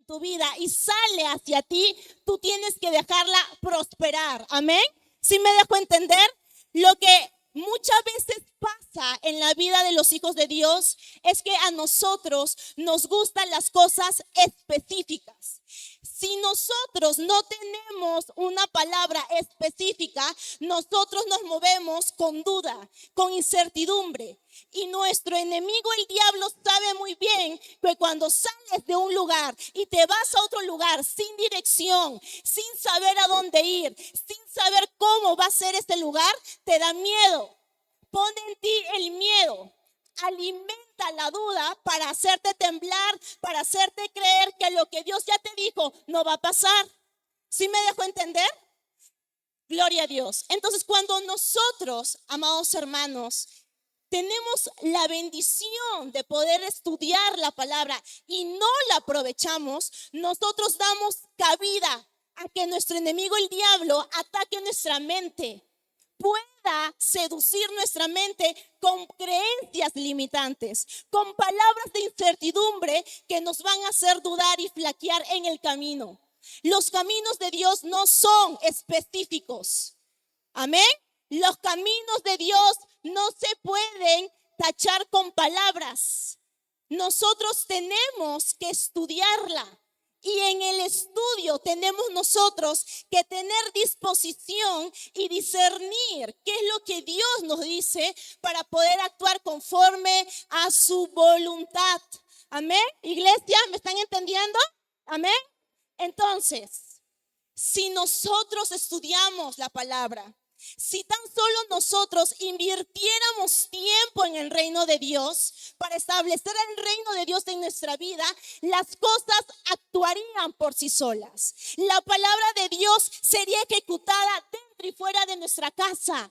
tu vida y sale hacia ti, tú tienes que dejarla prosperar. Amén. ¿Sí me dejo entender? Lo que muchas veces pasa en la vida de los hijos de Dios es que a nosotros nos gustan las cosas específicas. Si nosotros no tenemos una palabra específica, nosotros nos movemos con duda, con incertidumbre. Y nuestro enemigo, el diablo, sabe muy bien que cuando sales de un lugar y te vas a otro lugar sin dirección, sin saber a dónde ir, sin saber cómo va a ser este lugar, te da miedo. Pone en ti el miedo. Alimenta la duda para hacerte temblar, para hacerte creer que lo que Dios ya te dijo no va a pasar. ¿Sí me dejo entender? Gloria a Dios. Entonces, cuando nosotros, amados hermanos, tenemos la bendición de poder estudiar la palabra y no la aprovechamos, nosotros damos cabida a que nuestro enemigo, el diablo, ataque nuestra mente, pueda seducir nuestra mente con creencias limitantes, con palabras de incertidumbre que nos van a hacer dudar y flaquear en el camino. Los caminos de Dios no son específicos. Amén. Los caminos de Dios no se pueden tachar con palabras. Nosotros tenemos que estudiarla. Y en el estudio tenemos nosotros que tener disposición y discernir qué es lo que Dios nos dice para poder actuar conforme a su voluntad. Amén. Iglesia, ¿me están entendiendo? Amén. Entonces, si nosotros estudiamos la palabra, si tan solo nosotros invirtiéramos tiempo en el reino de Dios para establecer el reino de Dios en nuestra vida, las cosas actuarían por sí solas. La palabra de Dios sería ejecutada dentro y fuera de nuestra casa.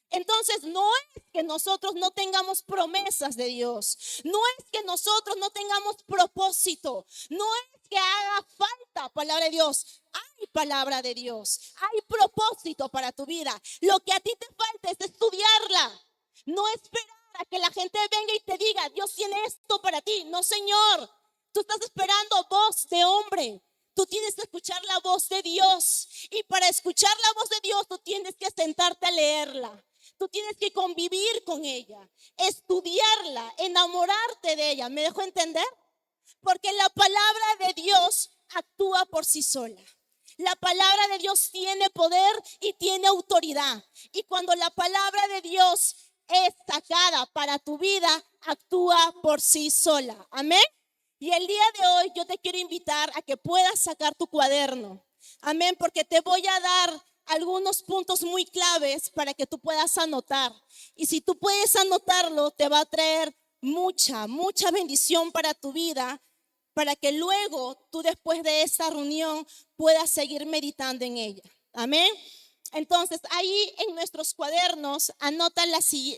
Entonces no es que nosotros no tengamos promesas de Dios, no es que nosotros no tengamos propósito, no es que haga falta palabra de Dios. Hay palabra de Dios, hay propósito para tu vida. Lo que a ti te falta es estudiarla, no esperar a que la gente venga y te diga, Dios tiene esto para ti. No, Señor, tú estás esperando voz de hombre. Tú tienes que escuchar la voz de Dios. Y para escuchar la voz de Dios, tú tienes que sentarte a leerla. Tú tienes que convivir con ella, estudiarla, enamorarte de ella. ¿Me dejo entender? Porque la palabra de Dios actúa por sí sola. La palabra de Dios tiene poder y tiene autoridad. Y cuando la palabra de Dios es sacada para tu vida, actúa por sí sola. Amén. Y el día de hoy yo te quiero invitar a que puedas sacar tu cuaderno. Amén, porque te voy a dar algunos puntos muy claves para que tú puedas anotar. Y si tú puedes anotarlo, te va a traer mucha bendición para tu vida, para que luego tú después de esta reunión puedas seguir meditando en ella. Amén. Entonces, ahí en nuestros cuadernos anota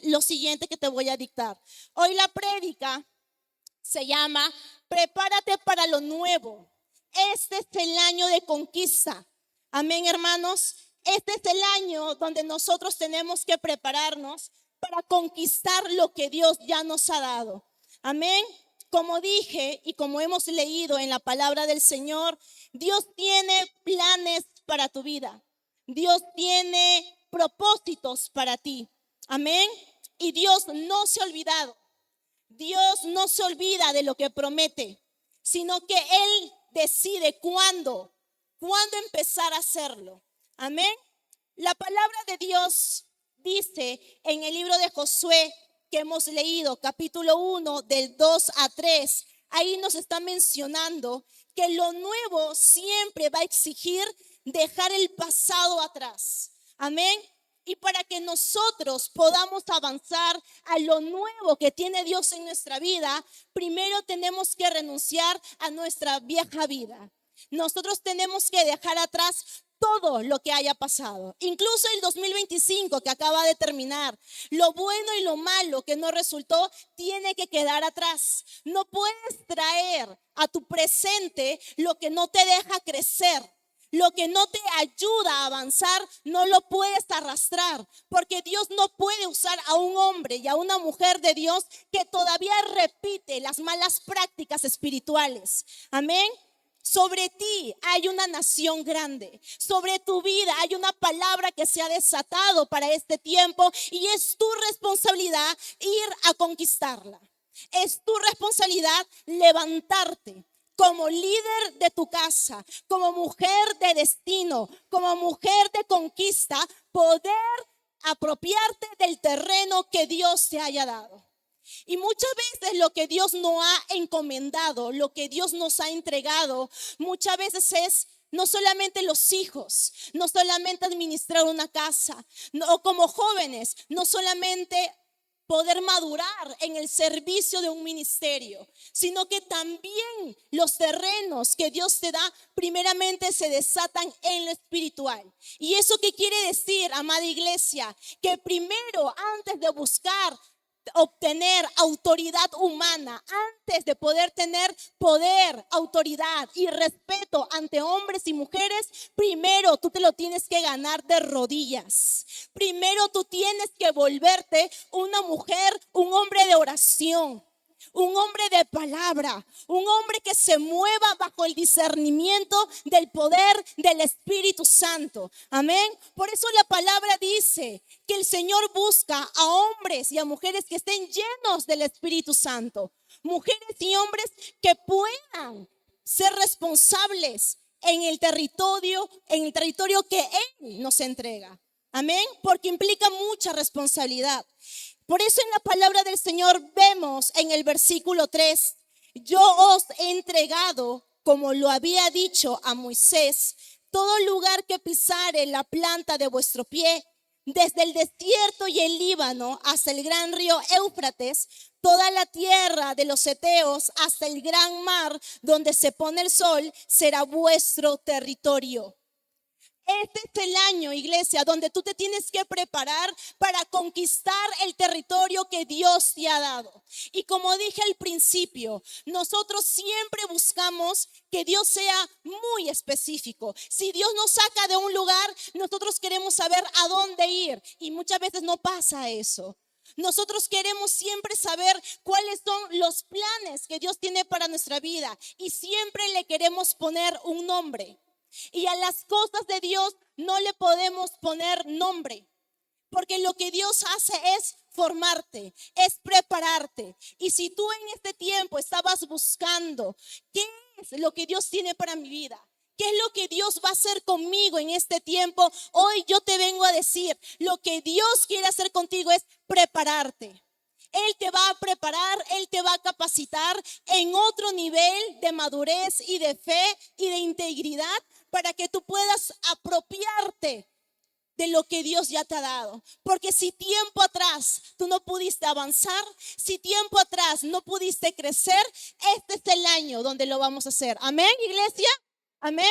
lo siguiente que te voy a dictar. Hoy la prédica se llama Prepárate para lo nuevo. Este es el año de conquista. Amén, hermanos. Este es el año donde nosotros tenemos que prepararnos para conquistar lo que Dios ya nos ha dado. Amén. Como dije y como hemos leído en la palabra del Señor, Dios tiene planes para tu vida. Dios tiene propósitos para ti. Amén. Y Dios no se ha olvidado. Dios no se olvida de lo que promete, sino que Él decide cuándo empezar a hacerlo. Amén. La palabra de Dios dice en el libro de Josué que hemos leído, capítulo 1, del 2 a 3, ahí nos está mencionando que lo nuevo siempre va a exigir dejar el pasado atrás. Amén. Y para que nosotros podamos avanzar a lo nuevo que tiene Dios en nuestra vida, primero tenemos que renunciar a nuestra vieja vida. Nosotros tenemos que dejar atrás todo lo que haya pasado, incluso el 2025 que acaba de terminar. Lo bueno y lo malo que no resultó tiene que quedar atrás. No puedes traer a tu presente lo que no te deja crecer. Lo que no te ayuda a avanzar, no lo puedes arrastrar, porque Dios no puede usar a un hombre y a una mujer de Dios que todavía repite las malas prácticas espirituales. Amén. Sobre ti hay una nación grande. Sobre tu vida hay una palabra que se ha desatado para este tiempo y es tu responsabilidad ir a conquistarla. Es tu responsabilidad levantarte como líder de tu casa, como mujer de destino, como mujer de conquista, poder apropiarte del terreno que Dios te haya dado. Y muchas veces lo que Dios nos ha encomendado, lo que Dios nos ha entregado, muchas veces es no solamente los hijos, no solamente administrar una casa, o como jóvenes, no solamente poder madurar en el servicio de un ministerio, sino que también los terrenos que Dios te da primeramente se desatan en lo espiritual. ¿Y eso qué quiere decir, amada iglesia? Que primero, antes de buscar obtener autoridad humana, antes de poder tener poder, autoridad y respeto ante hombres y mujeres, primero tú te lo tienes que ganar de rodillas. Primero tú tienes que volverte una mujer, un hombre de oración, un hombre de palabra, un hombre que se mueva bajo el discernimiento del poder del Espíritu Santo. Amén. Por eso la palabra dice que el Señor busca a hombres y a mujeres que estén llenos del Espíritu Santo. Mujeres y hombres que puedan ser responsables en el territorio que Él nos entrega. Amén. Porque implica mucha responsabilidad. Por eso en la palabra del Señor vemos en el versículo 3, yo os he entregado, como lo había dicho a Moisés, todo lugar que pisare la planta de vuestro pie, desde el desierto y el Líbano hasta el gran río Éufrates, toda la tierra de los heteos hasta el gran mar donde se pone el sol, será vuestro territorio. Este es el año, iglesia, donde tú te tienes que preparar para conquistar el territorio que Dios te ha dado. Y como dije al principio, nosotros siempre buscamos que Dios sea muy específico. Si Dios nos saca de un lugar, nosotros queremos saber a dónde ir. Y muchas veces no pasa eso. Nosotros queremos siempre saber cuáles son los planes que Dios tiene para nuestra vida. Y siempre le queremos poner un nombre. Y a las cosas de Dios no le podemos poner nombre, porque lo que Dios hace es formarte, es prepararte. Y si tú en este tiempo estabas buscando qué es lo que Dios tiene para mi vida, qué es lo que Dios va a hacer conmigo en este tiempo, hoy yo te vengo a decir, lo que Dios quiere hacer contigo es prepararte. Él te va a preparar, Él te va a capacitar en otro nivel de madurez y de fe y de integridad para que tú puedas apropiarte de lo que Dios ya te ha dado. Porque si tiempo atrás tú no pudiste avanzar, si tiempo atrás no pudiste crecer, este es el año donde lo vamos a hacer. Amén, iglesia. Amén.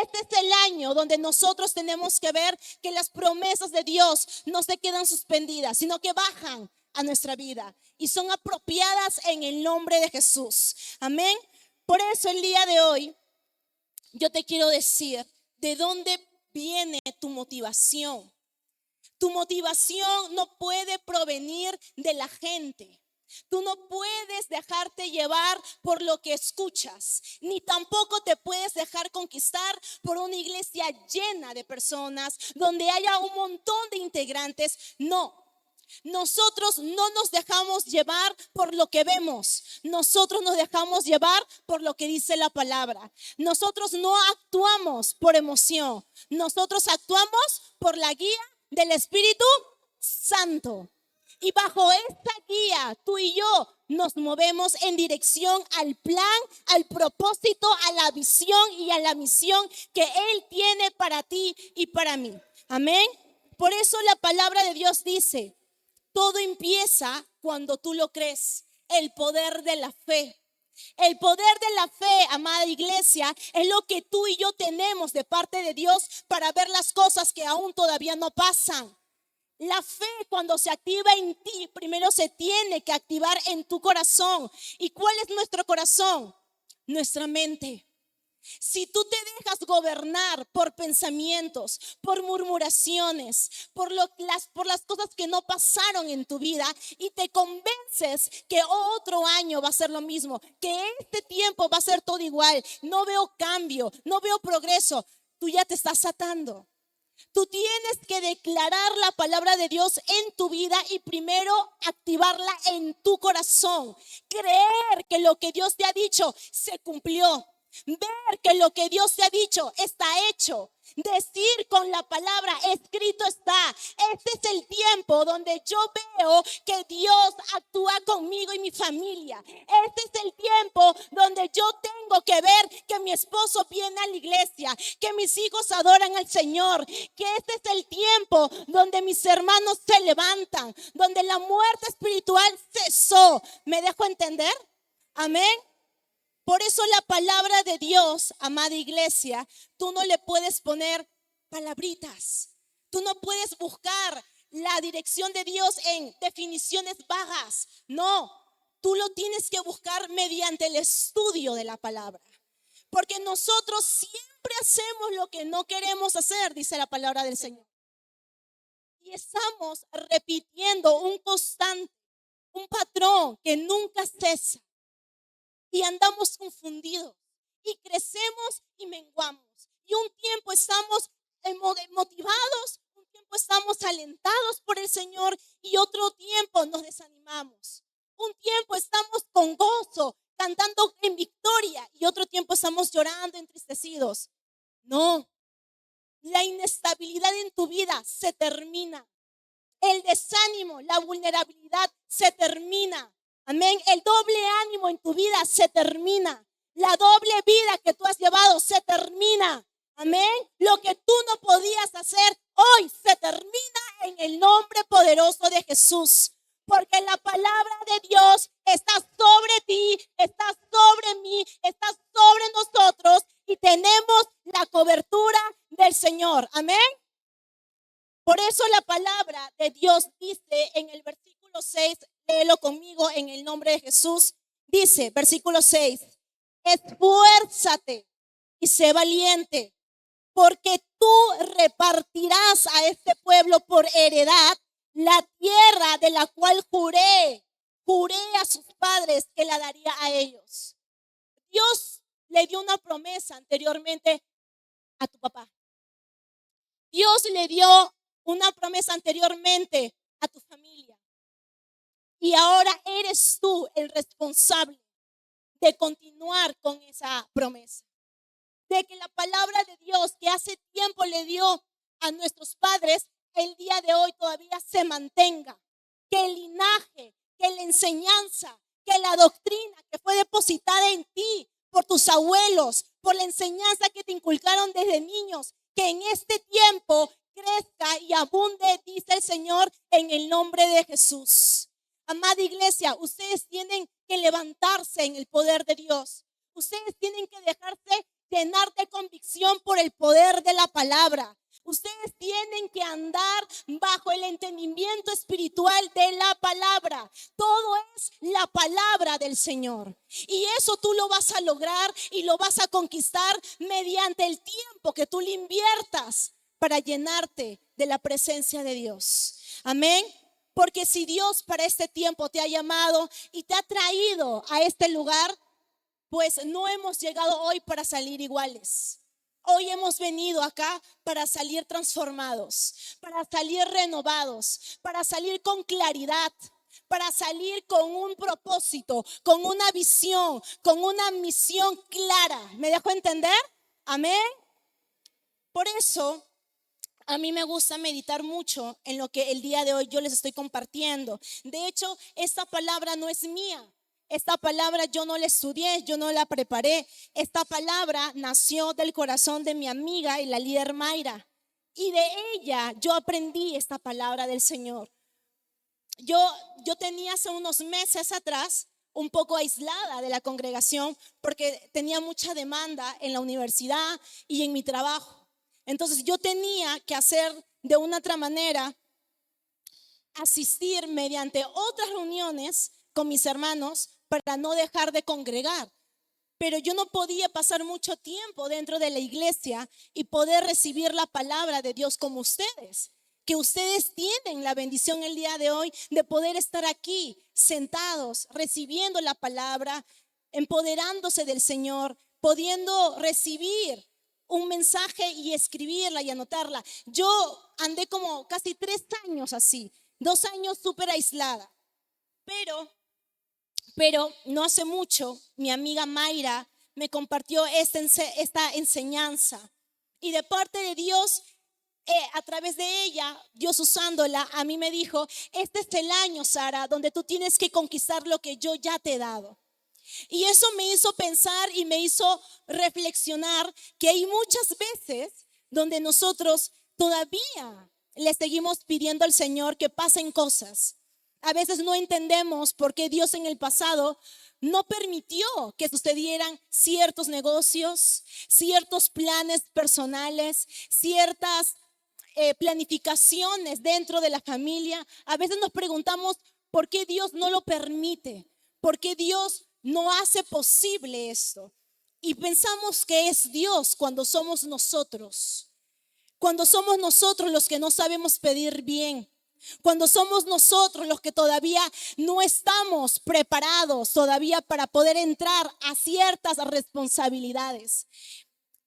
Este es el año donde nosotros tenemos que ver que las promesas de Dios no se quedan suspendidas, sino que bajan a nuestra vida y son apropiadas en el nombre de Jesús. Amén. Por eso el día de hoy yo te quiero decir de dónde viene tu motivación. Tu motivación no puede provenir de la gente. Tú no puedes dejarte llevar por lo que escuchas, ni tampoco te puedes dejar conquistar por una iglesia llena de personas, donde haya un montón de integrantes. No. Nosotros no nos dejamos llevar por lo que vemos. Nosotros nos dejamos llevar por lo que dice la palabra. Nosotros no actuamos por emoción. Nosotros actuamos por la guía del Espíritu Santo. Y bajo esta guía, tú y yo nos movemos en dirección al plan, al propósito, a la visión y a la misión que Él tiene para ti y para mí. Amén. Por eso la palabra de Dios dice, todo empieza cuando tú lo crees. El poder de la fe. El poder de la fe, amada iglesia, es lo que tú y yo tenemos de parte de Dios para ver las cosas que aún todavía no pasan. La fe, cuando se activa en ti, primero se tiene que activar en tu corazón. ¿Y cuál es nuestro corazón? Nuestra mente. Si tú te dejas gobernar por pensamientos, por murmuraciones, por las cosas que no pasaron en tu vida y te convences que otro año va a ser lo mismo, que este tiempo va a ser todo igual, no veo cambio, no veo progreso, tú ya te estás atando. Tú tienes que declarar la palabra de Dios en tu vida y primero activarla en tu corazón. Creer que lo que Dios te ha dicho se cumplió. Ver que lo que Dios te ha dicho está hecho. Decir con la palabra, escrito está. Este es el tiempo donde yo veo que Dios actúa conmigo y mi familia. Este es el tiempo donde yo tengo que ver que mi esposo viene a la iglesia, que mis hijos adoran al Señor, que este es el tiempo donde mis hermanos se levantan, donde la muerte espiritual cesó. ¿Me dejo entender? Amén. Por eso la palabra de Dios, amada iglesia, tú no le puedes poner palabritas. Tú no puedes buscar la dirección de Dios en definiciones vagas. No, tú lo tienes que buscar mediante el estudio de la palabra. Porque nosotros siempre hacemos lo que no queremos hacer, dice la palabra del Señor. Y estamos repitiendo un constante, un patrón que nunca cesa. Y andamos confundidos y crecemos y menguamos. Y un tiempo estamos motivados, un tiempo estamos alentados por el Señor y otro tiempo nos desanimamos. Un tiempo estamos con gozo, cantando en victoria y otro tiempo estamos llorando, entristecidos. No, la inestabilidad en tu vida se termina. El desánimo, la vulnerabilidad se termina. Amén. El doble ánimo en tu vida se termina. La doble vida que tú has llevado se termina. Amén. Lo que tú no podías hacer hoy se termina en el nombre poderoso de Jesús. Porque la palabra de Dios está sobre ti, está sobre mí, está sobre nosotros y tenemos la cobertura del Señor. Amén. Por eso la palabra de Dios dice en el versículo 6, léelo conmigo en el nombre de Jesús. Dice, versículo 6, esfuérzate y sé valiente, porque tú repartirás a este pueblo por heredad la tierra de la cual juré a sus padres que la daría a ellos. Dios le dio una promesa anteriormente a tu papá. Dios le dio una promesa anteriormente a tu familia. Y ahora eres tú el responsable de continuar con esa promesa. De que la palabra de Dios que hace tiempo le dio a nuestros padres, el día de hoy todavía se mantenga. Que el linaje, que la enseñanza, que la doctrina que fue depositada en ti por tus abuelos, por la enseñanza que te inculcaron desde niños, que en este tiempo crezca y abunde, dice el Señor, en el nombre de Jesús. Amada iglesia, ustedes tienen que levantarse en el poder de Dios. Ustedes tienen que dejarse llenar de convicción por el poder de la palabra. Ustedes tienen que andar bajo el entendimiento espiritual de la palabra. Todo es la palabra del Señor. Y eso tú lo vas a lograr y lo vas a conquistar mediante el tiempo que tú le inviertas para llenarte de la presencia de Dios. Amén. Porque si Dios para este tiempo te ha llamado y te ha traído a este lugar, pues no hemos llegado hoy para salir iguales. Hoy hemos venido acá para salir transformados, para salir renovados, para salir con claridad, para salir con un propósito, con una visión, con una misión clara. ¿Me dejo entender? Amén. Por eso a mí me gusta meditar mucho en lo que el día de hoy yo les estoy compartiendo. De hecho, esta palabra no es mía. Esta palabra yo no la estudié, yo no la preparé. Esta palabra nació del corazón de mi amiga y la líder Mayra. Y de ella yo aprendí esta palabra del Señor. Yo tenía hace unos meses atrás un poco aislada de la congregación porque tenía mucha demanda en la universidad y en mi trabajo. Entonces yo tenía que hacer de una otra manera, asistir mediante otras reuniones con mis hermanos para no dejar de congregar. pero yo no podía pasar mucho tiempo dentro de la iglesia y poder recibir la palabra de Dios como ustedes. Que ustedes tienen la bendición el día de hoy de poder estar aquí sentados, recibiendo la palabra, empoderándose del Señor, pudiendo recibir un mensaje y escribirla y anotarla. Yo andé como casi 3 años así, 2 años súper aislada, pero no hace mucho mi amiga Mayra me compartió esta enseñanza y de parte de Dios, a través de ella, Dios usándola, a mí me dijo: este es el año, Sara, donde tú tienes que conquistar lo que yo ya te he dado. Y eso me hizo pensar y me hizo reflexionar que hay muchas veces donde nosotros todavía le seguimos pidiendo al Señor que pasen cosas. A veces no entendemos por qué Dios en el pasado no permitió que sucedieran ciertos negocios, ciertos planes personales, ciertas planificaciones dentro de la familia. A veces nos preguntamos por qué Dios no lo permite, por qué Dios no hace posible esto. Y pensamos que es Dios cuando somos nosotros los que no sabemos pedir bien. Cuando somos nosotros los que todavía no estamos preparados todavía para poder entrar a ciertas responsabilidades.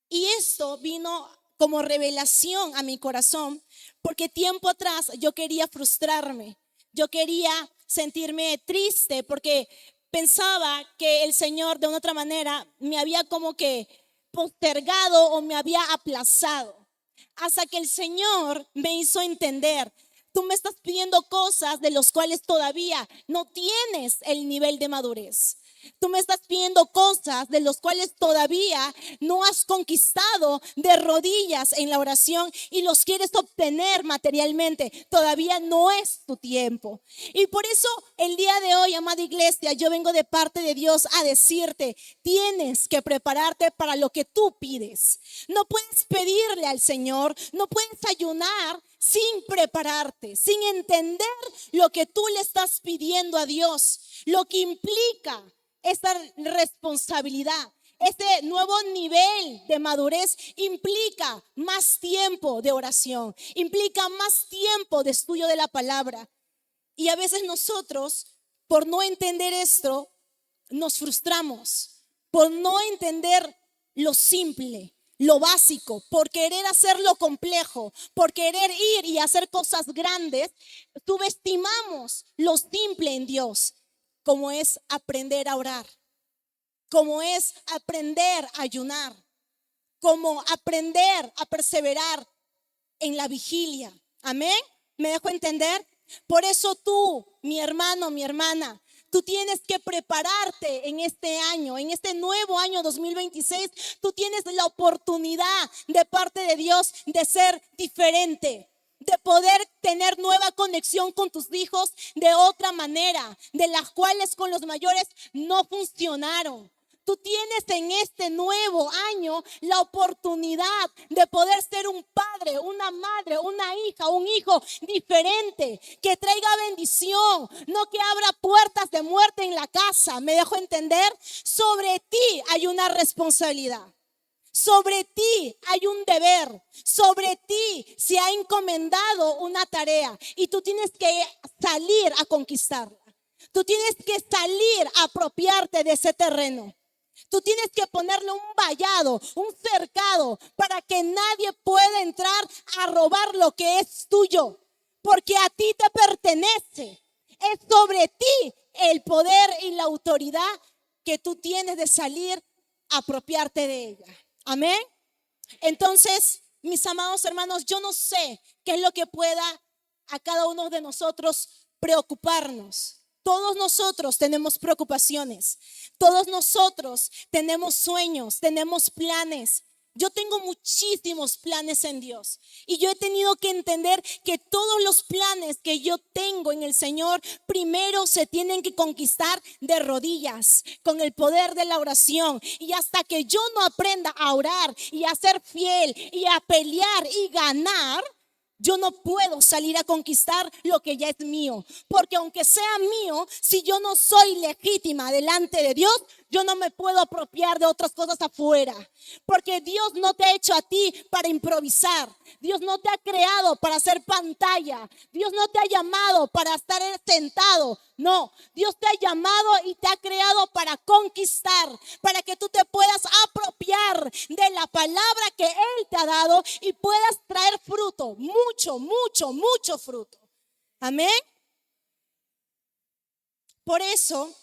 Y esto vino como revelación a mi corazón, porque tiempo atrás yo quería frustrarme, yo quería sentirme triste porque pensaba que el Señor de una otra manera me había como que postergado o me había aplazado, hasta que el Señor me hizo entender: tú me estás pidiendo cosas de las cuales todavía no tienes el nivel de madurez. Tú me estás pidiendo cosas de las cuales todavía no has conquistado de rodillas en la oración y los quieres obtener materialmente. Todavía no es tu tiempo. Y por eso el día de hoy, amada iglesia, yo vengo de parte de Dios a decirte: tienes que prepararte para lo que tú pides. No puedes pedirle al Señor, no puedes ayunar sin prepararte, sin entender lo que tú le estás pidiendo a Dios, lo que implica esta responsabilidad. Este nuevo nivel de madurez implica más tiempo de oración, implica más tiempo de estudio de la palabra. Y a veces nosotros, por no entender esto, nos frustramos, por no entender lo simple, lo básico, por querer hacer lo complejo, por querer ir y hacer cosas grandes. Subestimamos lo simple en Dios, como es aprender a orar, como es aprender a ayunar, como aprender a perseverar en la vigilia. Amén. ¿Me dejo entender? Por eso tú, mi hermano, mi hermana, tú tienes que prepararte en este año, en este nuevo año 2026. Tú tienes la oportunidad de parte de Dios de ser diferente, de poder tener nueva conexión con tus hijos de otra manera, de las cuales con los mayores no funcionaron. Tú tienes en este nuevo año la oportunidad de poder ser un padre, una madre, una hija, un hijo diferente, que traiga bendición, no que abra puertas de muerte en la casa. ¿Me dejo entender? Sobre ti hay una responsabilidad. Sobre ti hay un deber, sobre ti se ha encomendado una tarea y tú tienes que salir a conquistarla. Tú tienes que salir a apropiarte de ese terreno. Tú tienes que ponerle un vallado, un cercado, para que nadie pueda entrar a robar lo que es tuyo, porque a ti te pertenece. Es sobre ti el poder y la autoridad que tú tienes de salir a apropiarte de ella. Amén. Entonces, mis amados hermanos, yo no sé qué es lo que pueda a cada uno de nosotros preocuparnos. Todos nosotros tenemos preocupaciones, todos nosotros tenemos sueños, tenemos planes. Yo tengo muchísimos planes en Dios y yo he tenido que entender que todos los planes que yo tengo en el Señor primero se tienen que conquistar de rodillas, con el poder de la oración. Y hasta que yo no aprenda a orar y a ser fiel y a pelear y ganar, yo no puedo salir a conquistar lo que ya es mío. Porque aunque sea mío, si yo no soy legítima delante de Dios, yo no me puedo apropiar de otras cosas afuera. Porque Dios no te ha hecho a ti para improvisar. Dios no te ha creado para hacer pantalla. Dios no te ha llamado para estar sentado. No, Dios te ha llamado y te ha creado para conquistar, para que tú te puedas apropiar de la palabra que Él te ha dado y puedas traer fruto, mucho, mucho, mucho fruto. Amén. Por eso,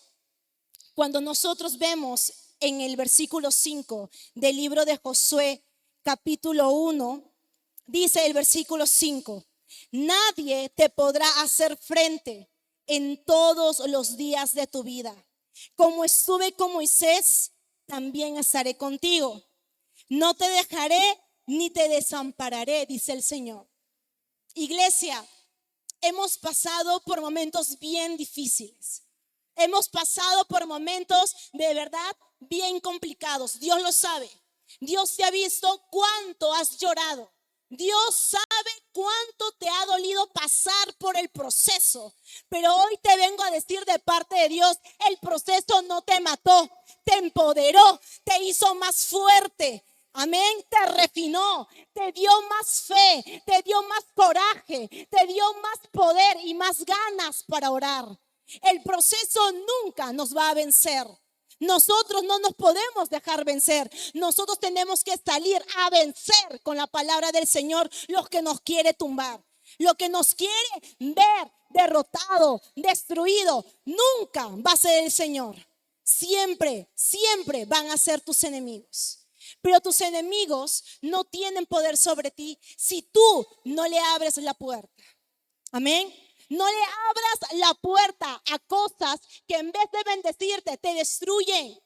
cuando nosotros vemos en el versículo 5 del libro de Josué, capítulo 1, dice el versículo 5, nadie te podrá hacer frente en todos los días de tu vida. Como estuve con Moisés, también estaré contigo. No te dejaré ni te desampararé, dice el Señor. Iglesia, hemos pasado por momentos bien difíciles. Hemos pasado por momentos de verdad bien complicados. Dios lo sabe. Dios te ha visto cuánto has llorado. Dios sabe cuánto te ha dolido pasar por el proceso. Pero hoy te vengo a decir de parte de Dios, el proceso no te mató, te empoderó, te hizo más fuerte. Amén, te refinó, te dio más fe, te dio más coraje, te dio más poder y más ganas para orar. El proceso nunca nos va a vencer. Nosotros no nos podemos dejar vencer. Nosotros tenemos que salir a vencer con la palabra del Señor lo que nos quiere tumbar, lo que nos quiere ver derrotado, destruido. Nunca va a ser el Señor. Siempre, siempre van a ser tus enemigos. Pero tus enemigos no tienen poder sobre ti si tú no le abres la puerta. Amén. No le abras la puerta a cosas que en vez de bendecirte te destruyen.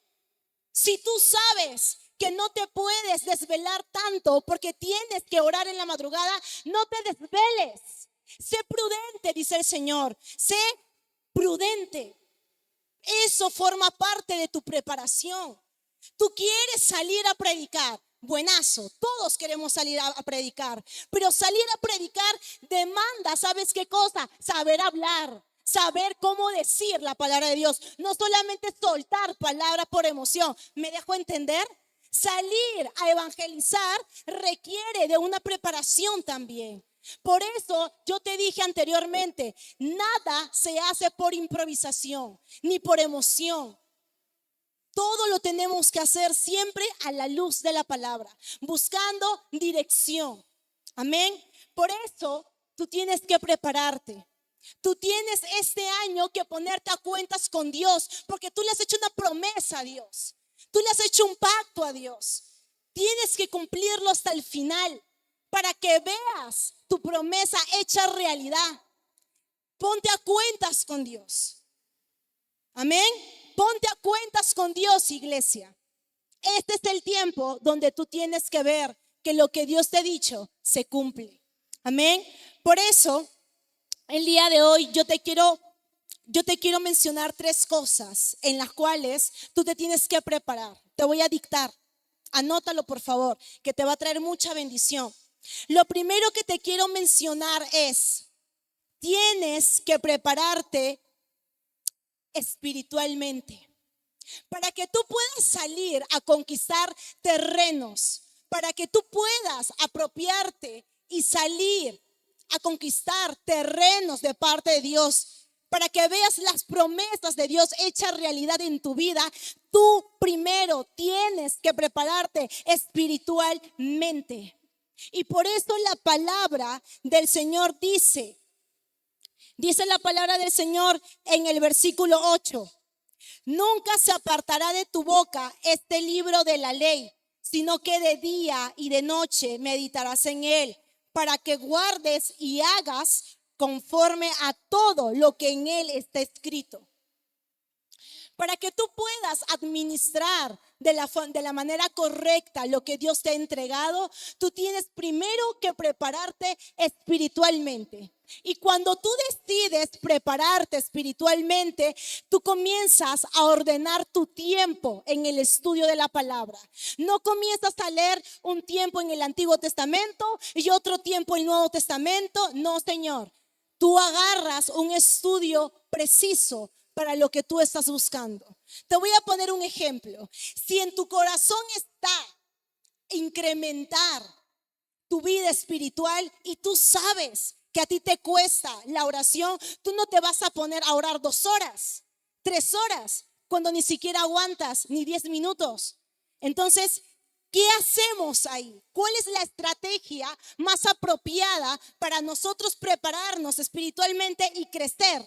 Si tú sabes que no te puedes desvelar tanto porque tienes que orar en la madrugada, no te desveles. Sé prudente, dice el Señor. Sé prudente. Eso forma parte de tu preparación. Tú quieres salir a predicar. Buenazo, todos queremos salir a predicar, pero salir a predicar demanda, ¿sabes qué cosa? Saber hablar, saber cómo decir la palabra de Dios, no solamente soltar palabras por emoción. ¿Me dejo entender? Salir a evangelizar requiere de una preparación también. Por eso yo te dije anteriormente, nada se hace por improvisación ni por emoción. Todo lo tenemos que hacer siempre a la luz de la palabra, buscando dirección. Amén. Por eso tú tienes que prepararte. Tú tienes este año que ponerte a cuentas con Dios, porque tú le has hecho una promesa a Dios. Tú le has hecho un pacto a Dios. Tienes que cumplirlo hasta el final para que veas tu promesa hecha realidad. Ponte a cuentas con Dios. Amén. Ponte a cuentas con Dios, iglesia. Este es el tiempo donde tú tienes que ver que lo que Dios te ha dicho se cumple. Amén. Por eso, el día de hoy yo te quiero mencionar 3 cosas en las cuales tú te tienes que preparar. Te voy a dictar. Anótalo, por favor, que te va a traer mucha bendición. Lo primero que te quiero mencionar es, tienes que prepararte espiritualmente, para que tú puedas salir a conquistar terrenos, para que tú puedas apropiarte y salir a conquistar terrenos de parte de Dios, para que veas las promesas de Dios hechas realidad en tu vida. Tú primero tienes que prepararte espiritualmente. Y por eso la palabra del Señor dice la palabra del Señor en el versículo 8. Nunca se apartará de tu boca este libro de la ley, sino que de día y de noche meditarás en él, para que guardes y hagas conforme a todo lo que en él está escrito. Para que tú puedas administrar de la manera correcta lo que Dios te ha entregado, tú tienes primero que prepararte espiritualmente. Y cuando tú decides prepararte espiritualmente, tú comienzas a ordenar tu tiempo en el estudio de la palabra. No comienzas a leer un tiempo en el Antiguo Testamento y otro tiempo en el Nuevo Testamento. No, Señor. Tú agarras un estudio preciso para lo que tú estás buscando. Te voy a poner un ejemplo. Si en tu corazón está incrementar tu vida espiritual y tú sabes que a ti te cuesta la oración, tú no te vas a poner a orar 2 horas, 3 horas, cuando ni siquiera aguantas ni 10 minutos. Entonces, ¿qué hacemos ahí? ¿Cuál es la estrategia más apropiada para nosotros prepararnos espiritualmente y crecer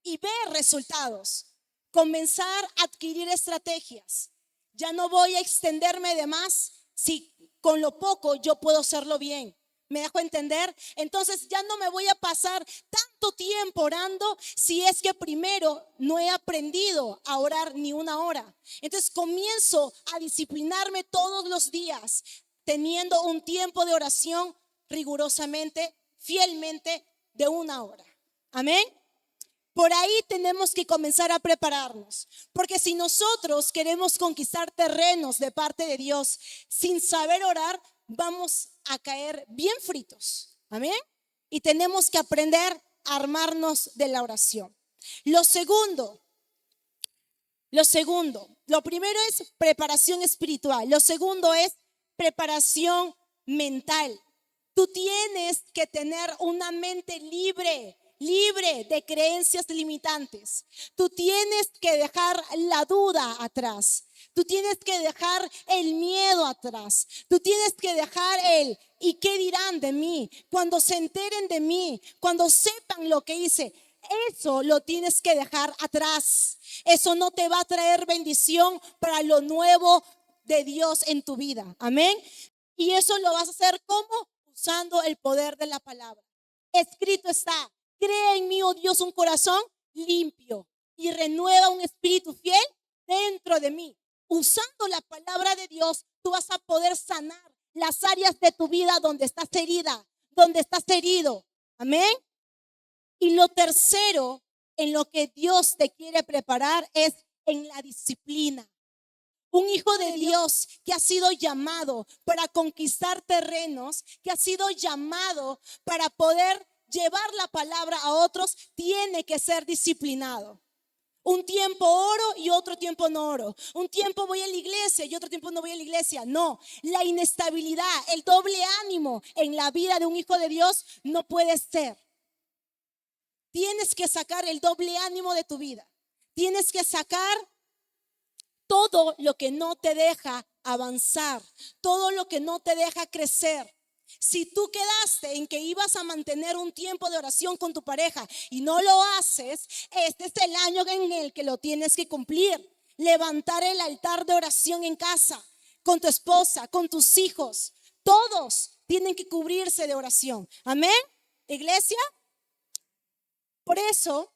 y ver resultados? Comenzar a adquirir estrategias. Ya no voy a extenderme de más si con lo poco yo puedo hacerlo bien. ¿Me dejo entender? Entonces ya no me voy a pasar tanto tiempo orando si es que primero no he aprendido a orar ni 1 hora. Entonces comienzo a disciplinarme todos los días, teniendo un tiempo de oración rigurosamente, fielmente de 1 hora. Amén. Por ahí tenemos que comenzar a prepararnos, porque si nosotros queremos conquistar terrenos de parte de Dios sin saber orar, vamos a caer bien fritos. Amén. Y tenemos que aprender a armarnos de la oración. Lo primero es preparación espiritual. Lo segundo es preparación mental. Tú tienes que tener una mente libre de creencias limitantes. Tú tienes que dejar la duda atrás. Tú tienes que dejar el miedo atrás. Tú tienes que dejar el ¿y qué dirán de mí? Cuando se enteren de mí, cuando sepan lo que hice, eso lo tienes que dejar atrás. Eso no te va a traer bendición para lo nuevo de Dios en tu vida. Amén. Y eso lo vas a hacer ¿cómo? Usando el poder de la palabra. Escrito está: crea en mí, oh Dios, un corazón limpio y renueva un espíritu fiel dentro de mí. Usando la palabra de Dios, tú vas a poder sanar las áreas de tu vida donde estás herida, donde estás herido. Amén. Y lo tercero en lo que Dios te quiere preparar es en la disciplina. Un hijo de Dios que ha sido llamado para conquistar terrenos, que ha sido llamado para poder llevar la palabra a otros, tiene que ser disciplinado. Un tiempo oro y otro tiempo no oro. Un tiempo voy a la iglesia y otro tiempo no voy a la iglesia. No, la inestabilidad, el doble ánimo en la vida de un hijo de Dios no puede ser. Tienes que sacar el doble ánimo de tu vida. Tienes que sacar todo lo que no te deja avanzar, todo lo que no te deja crecer. Si tú quedaste en que ibas a mantener un tiempo de oración con tu pareja y no lo haces, este es el año en el que lo tienes que cumplir. Levantar el altar de oración en casa, con tu esposa, con tus hijos. Todos tienen que cubrirse de oración. Amén, iglesia. Por eso,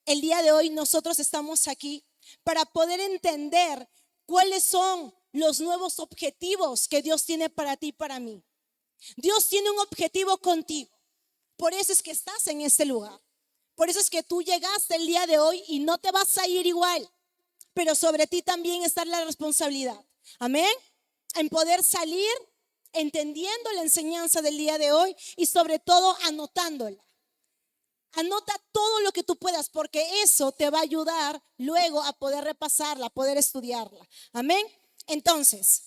el día de hoy nosotros estamos aquí para poder entender cuáles son los nuevos objetivos que Dios tiene para ti y para mí. Dios tiene un objetivo contigo. Por eso es que estás en este lugar. Por eso es que tú llegaste el día de hoy y no te vas a ir igual. Pero sobre ti también está la responsabilidad. Amén. En poder salir entendiendo la enseñanza del día de hoy y sobre todo anotándola. Anota todo lo que tú puedas, porque eso te va a ayudar luego a poder repasarla, a poder estudiarla. Amén. Entonces,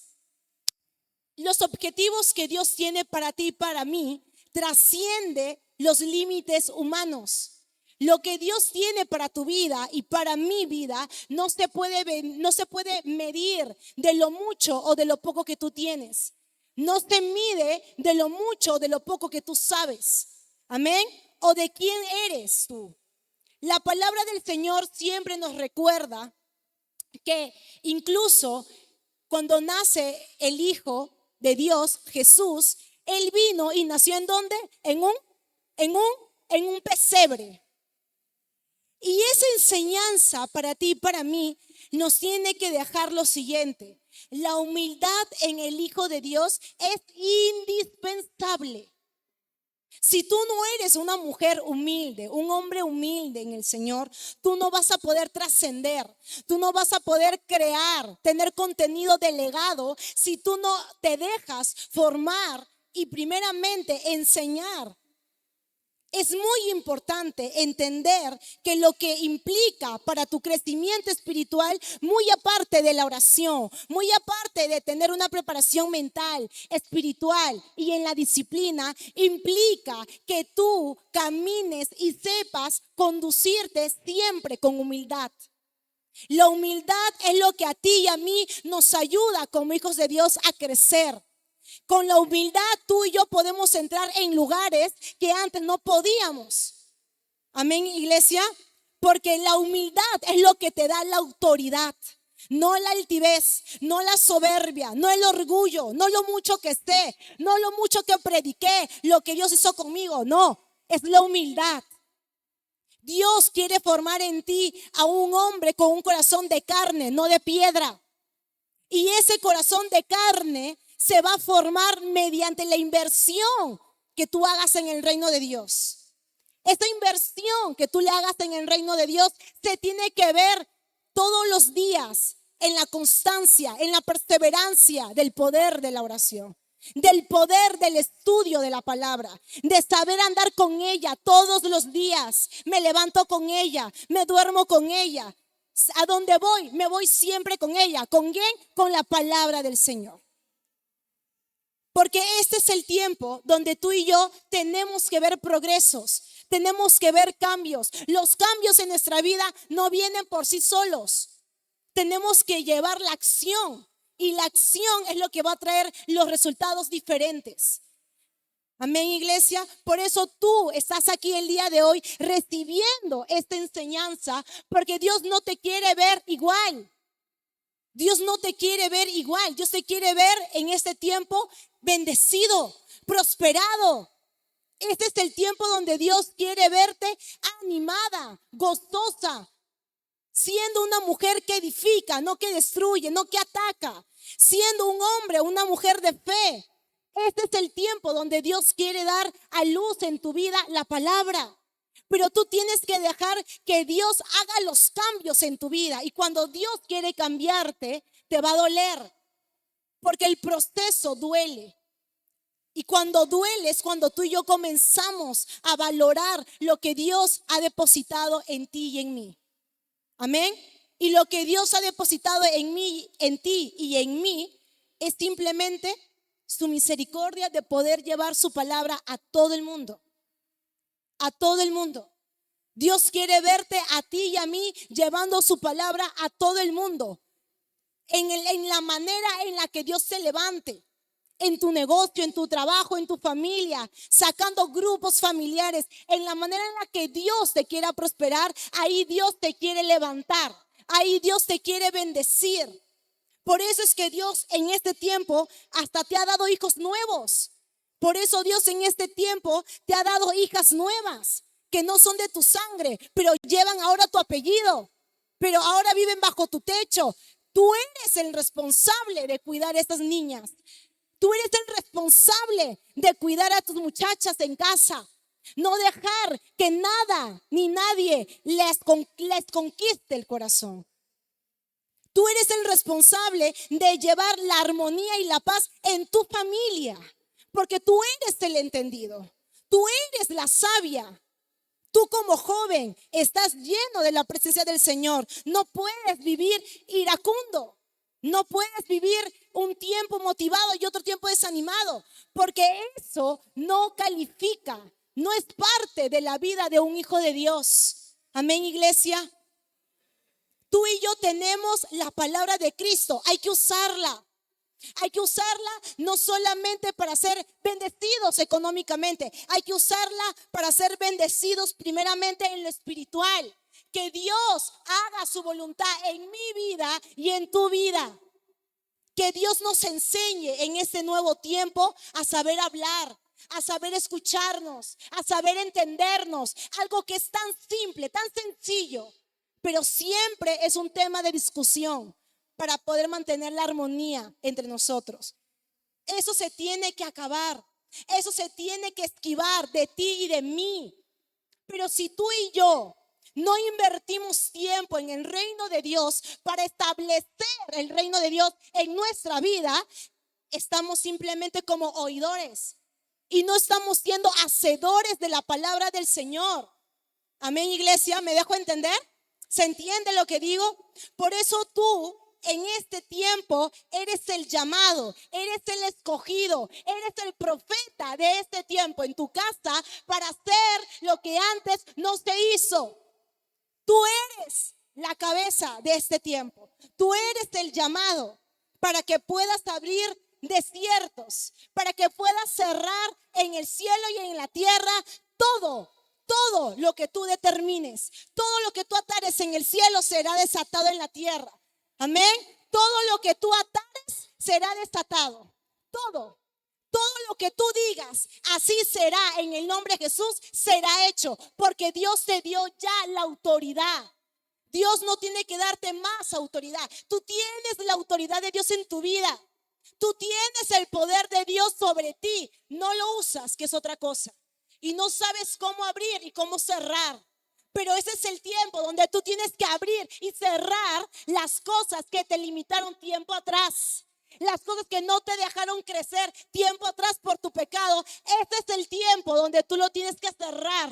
los objetivos que Dios tiene para ti y para mí trasciende los límites humanos. Lo que Dios tiene para tu vida y para mi vida no se puede medir de lo mucho o de lo poco que tú tienes. No se mide de lo mucho o de lo poco que tú sabes. Amén. O de quién eres tú. La palabra del Señor siempre nos recuerda que incluso cuando nace el Hijo de Dios, Jesús, Él vino y nació ¿en dónde? En un pesebre. Y esa enseñanza para ti y para mí nos tiene que dejar lo siguiente: la humildad en el Hijo de Dios es indispensable. Si tú no eres una mujer humilde, un hombre humilde en el Señor, tú no vas a poder trascender, tú no vas a poder crear, tener contenido de legado si tú no te dejas formar y primeramente enseñar. Es muy importante entender que lo que implica para tu crecimiento espiritual, muy aparte de la oración, muy aparte de tener una preparación mental, espiritual y en la disciplina, implica que tú camines y sepas conducirte siempre con humildad. La humildad es lo que a ti y a mí nos ayuda como hijos de Dios a crecer. Con la humildad tú y yo podemos entrar en lugares que antes no podíamos. Amén, iglesia. Porque la humildad es lo que te da la autoridad. No la altivez, no la soberbia, no el orgullo, no lo mucho que sé, no lo mucho que prediqué, lo que Dios hizo conmigo. No, es la humildad. Dios quiere formar en ti a un hombre con un corazón de carne, no de piedra. Y ese corazón de carne se va a formar mediante la inversión que tú hagas en el reino de Dios. Esa inversión que tú le hagas en el reino de Dios se tiene que ver todos los días en la constancia, en la perseverancia del poder de la oración, del poder del estudio de la palabra, de saber andar con ella todos los días. Me levanto con ella, me duermo con ella. A donde voy, me voy siempre con ella. ¿Con quién? Con la palabra del Señor. Porque este es el tiempo donde tú y yo tenemos que ver progresos, tenemos que ver cambios. Los cambios en nuestra vida no vienen por sí solos. Tenemos que llevar la acción y la acción es lo que va a traer los resultados diferentes. Amén, iglesia. Por eso tú estás aquí el día de hoy recibiendo esta enseñanza, porque Dios no te quiere ver igual. Dios no te quiere ver igual. Dios te quiere ver en este tiempo bendecido, prosperado. Este es el tiempo donde Dios quiere verte animada, gozosa, siendo una mujer que edifica, no que destruye, no que ataca, siendo un hombre, una mujer de fe. Este es el tiempo donde Dios quiere dar a luz en tu vida la palabra. Pero tú tienes que dejar que Dios haga los cambios en tu vida. Y cuando Dios quiere cambiarte, te va a doler. Porque el proceso duele. Y cuando duele es cuando tú y yo comenzamos a valorar lo que Dios ha depositado en ti y en mí. Amén. Y lo que Dios ha depositado en mí, en ti y en mí es simplemente su misericordia de poder llevar su palabra a todo el mundo. A todo el mundo. Dios quiere verte a ti y a mí llevando su palabra a todo el mundo. En la manera en la que Dios se levante. En tu negocio, en tu trabajo, en tu familia, sacando grupos familiares, en la manera en la que Dios te quiera prosperar, ahí Dios te quiere levantar, ahí Dios te quiere bendecir. Por eso es que Dios en este tiempo hasta te ha dado hijos nuevos. Por eso Dios en este tiempo te ha dado hijas nuevas que no son de tu sangre, pero llevan ahora tu apellido, pero ahora viven bajo tu techo. Tú eres el responsable de cuidar a estas niñas. Tú eres el responsable de cuidar a tus muchachas en casa. No dejar que nada ni nadie les conquiste el corazón. Tú eres el responsable de llevar la armonía y la paz en tu familia. Porque tú eres el entendido. Tú eres la sabia. Tú como joven estás lleno de la presencia del Señor. No puedes vivir iracundo. No puedes vivir un tiempo motivado y otro tiempo desanimado, porque eso no califica, no es parte de la vida de un hijo de Dios. Amén, iglesia. Tú y yo tenemos la palabra de Cristo, hay que usarla. Hay que usarla no solamente para ser bendecidos económicamente, hay que usarla para ser bendecidos primeramente en lo espiritual. Que Dios haga su voluntad en mi vida y en tu vida. Que Dios nos enseñe en este nuevo tiempo a saber hablar, a saber escucharnos, a saber entendernos. Algo que es tan simple, tan sencillo, pero siempre es un tema de discusión para poder mantener la armonía entre nosotros. Eso se tiene que acabar. Eso se tiene que esquivar de ti y de mí. Pero si tú y yo no invertimos tiempo en el reino de Dios para establecer el reino de Dios en nuestra vida, estamos simplemente como oidores y no estamos siendo hacedores de la palabra del Señor. Amén, iglesia, ¿me dejo entender? ¿Se entiende lo que digo? Por eso tú en este tiempo eres el llamado, eres el escogido, eres el profeta de este tiempo en tu casa para hacer lo que antes no se hizo. Tú eres la cabeza de este tiempo. Tú eres el llamado para que puedas abrir desiertos, para que puedas cerrar en el cielo y en la tierra todo lo que tú determines. Todo lo que tú atares en el cielo será desatado en la tierra. Amén. Todo lo que tú atares será desatado. Todo lo que tú digas, así será en el nombre de Jesús, será hecho, porque Dios te dio ya la autoridad. Dios no tiene que darte más autoridad. Tú tienes la autoridad de Dios en tu vida. Tú tienes el poder de Dios sobre ti. No lo usas, que es otra cosa. Y no sabes cómo abrir y cómo cerrar. Pero ese es el tiempo donde tú tienes que abrir y cerrar las cosas que te limitaron tiempo atrás. Las cosas que no te dejaron crecer tiempo atrás por tu pecado. Este es el tiempo donde tú lo tienes que cerrar.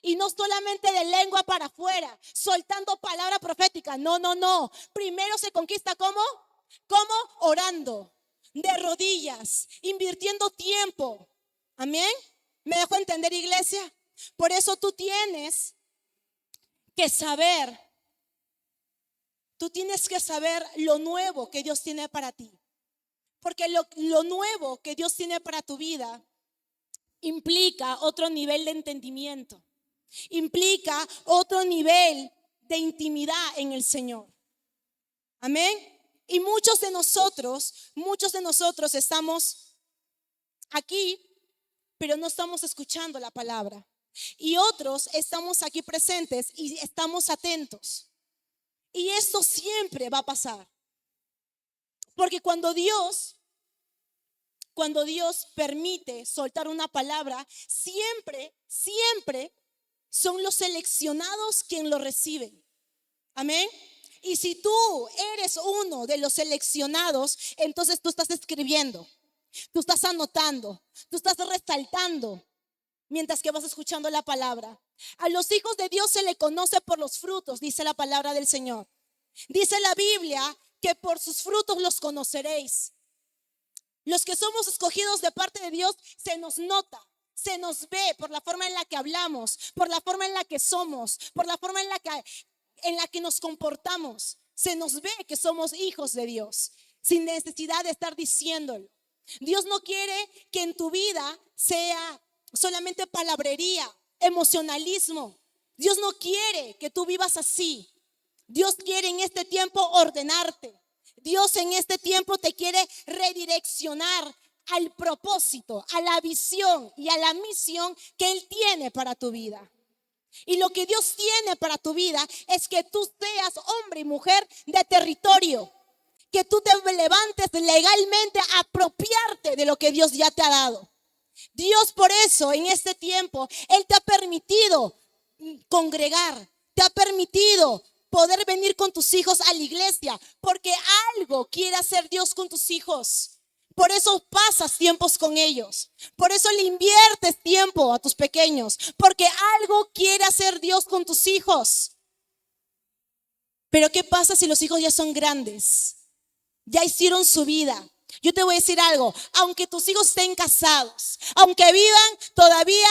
Y no solamente de lengua para afuera, soltando palabra profética. No. Primero se conquista ¿cómo? Orando, de rodillas, invirtiendo tiempo. Amén. ¿Me dejo entender, iglesia? Por eso tú tienes que saber. Tú tienes que saber lo nuevo que Dios tiene para ti. Porque lo nuevo que Dios tiene para tu vida implica otro nivel de entendimiento. Implica otro nivel de intimidad en el Señor. Amén. Y muchos de nosotros estamos aquí, pero no estamos escuchando la palabra. Y otros estamos aquí presentes y estamos atentos. Y esto siempre va a pasar. Porque cuando Dios permite soltar una palabra, siempre son los seleccionados quien lo reciben. Amén. Y si tú eres uno de los seleccionados, entonces tú estás escribiendo, tú estás anotando, tú estás resaltando mientras que vas escuchando la palabra. A los hijos de Dios se le conoce por los frutos, dice la palabra del Señor. Dice la Biblia que por sus frutos los conoceréis. Los que somos escogidos de parte de Dios se nos nota, se nos ve por la forma en la que hablamos, por la forma en la que somos, por la forma en la que nos comportamos. Se nos ve que somos hijos de Dios, sin necesidad de estar diciéndolo. Dios no quiere que en tu vida sea solamente palabrería, emocionalismo. Dios no quiere que tú vivas así. Dios quiere en este tiempo ordenarte. Dios en este tiempo te quiere redireccionar al propósito, a la visión y a la misión que Él tiene para tu vida. Y lo que Dios tiene para tu vida es que tú seas hombre y mujer de territorio, que tú te levantes legalmente a apropiarte de lo que Dios ya te ha dado. Dios por eso en este tiempo, Él te ha permitido congregar, te ha permitido poder venir con tus hijos a la iglesia, porque algo quiere hacer Dios con tus hijos. Por eso pasas tiempos con ellos. Por eso le inviertes tiempo a tus pequeños, porque algo quiere hacer Dios con tus hijos. Pero ¿qué pasa si los hijos ya son grandes? Ya hicieron su vida. Yo te voy a decir algo, aunque tus hijos estén casados, aunque vivan todavía